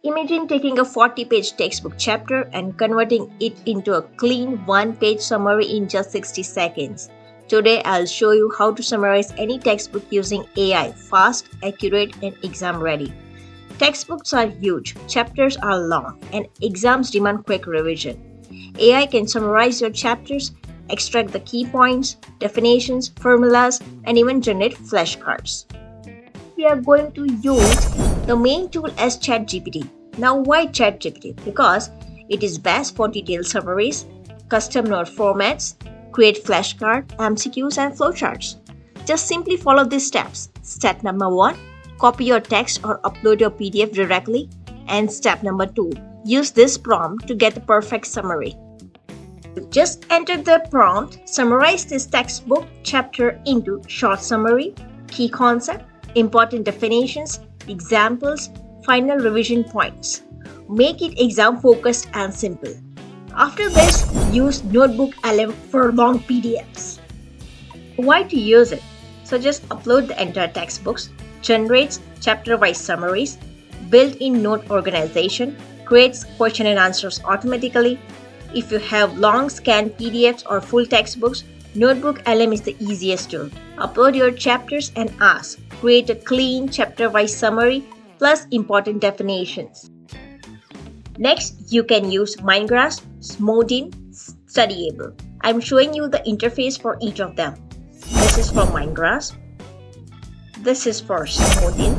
Imagine taking a 40-page textbook chapter and converting it into a clean one-page summary in just 60 seconds. Today, I'll show you how to summarize any textbook using AI, fast, accurate, and exam-ready. Textbooks are huge, chapters are long, and exams demand quick revision. AI can summarize your chapters, extract the key points, definitions, formulas, and even generate flashcards. We are going to use the main tool as ChatGPT. Now, why ChatGPT? Because it is best for detailed summaries, custom note formats, create flashcards, MCQs, and flowcharts. Just simply follow these steps. Step number 1, copy your text or upload your PDF directly. And step number 2, use this prompt to get the perfect summary. Just enter the prompt, summarize this textbook chapter into short summary, key concept, important definitions, examples, final revision points. Make it exam focused and simple. After this, use NotebookLM for long PDFs. Why to use it? So just upload the entire textbooks, generates chapter-wise summaries, built-in note organization, creates question and answers automatically. If you have long scanned PDFs or full textbooks, NotebookLM is the easiest tool. Upload your chapters and ask. Create a clean chapter-wise summary plus important definitions. Next, you can use Mindgrasp, Smodin, Studyable. I'm showing you the interface for each of them. This is for Mindgrasp. This is for Smodin.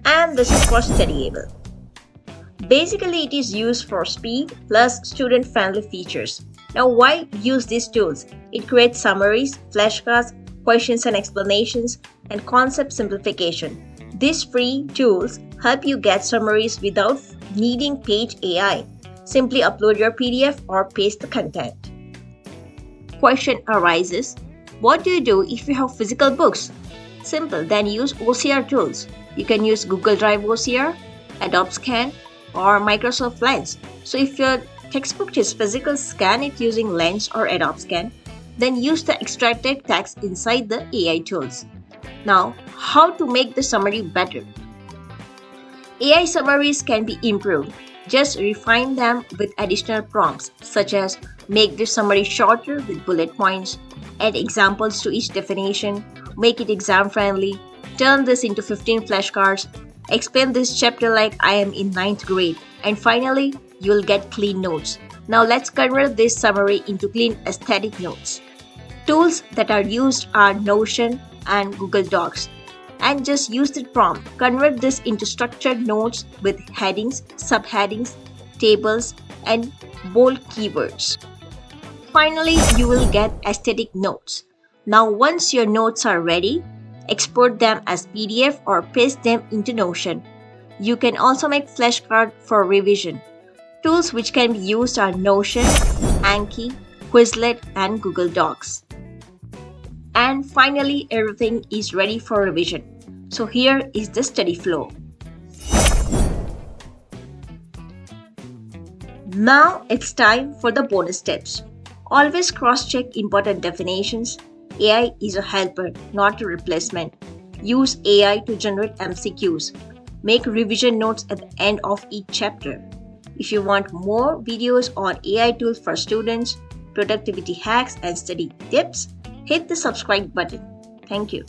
And this is for Studyable. Basically, it is used for speed plus student-friendly features. Now, why use these tools? It creates summaries, flashcards, questions and explanations, and concept simplification. These free tools help you get summaries without needing page AI. Simply upload your PDF or paste the content. Question arises, what do you do if you have physical books? Simple, then use OCR tools. You can use Google Drive OCR, Adobe Scan, or Microsoft Lens. So if your textbook is physical, scan it using Lens or Adobe Scan. Then use the extracted text inside the AI tools. Now, how to make the summary better? AI summaries can be improved. Just refine them with additional prompts, such as make the summary shorter with bullet points, add examples to each definition, make it exam-friendly, turn this into 15 flashcards, explain this chapter like I am in 9th grade, and finally, you'll get clean notes. Now let's convert this summary into clean aesthetic notes. Tools that are used are Notion and Google Docs. And just use the prompt. Convert this into structured notes with headings, subheadings, tables, and bold keywords. Finally, you will get aesthetic notes. Now once your notes are ready, export them as PDF or paste them into Notion. You can also make flashcards for revision. Tools which can be used are Notion, Anki, Quizlet, and Google Docs. And finally, everything is ready for revision. So here is the study flow. Now it's time for the bonus tips. Always cross-check important definitions. AI is a helper, not a replacement. Use AI to generate MCQs. Make revision notes at the end of each chapter. If you want more videos on AI tools for students, productivity hacks, and study tips, hit the subscribe button. Thank you.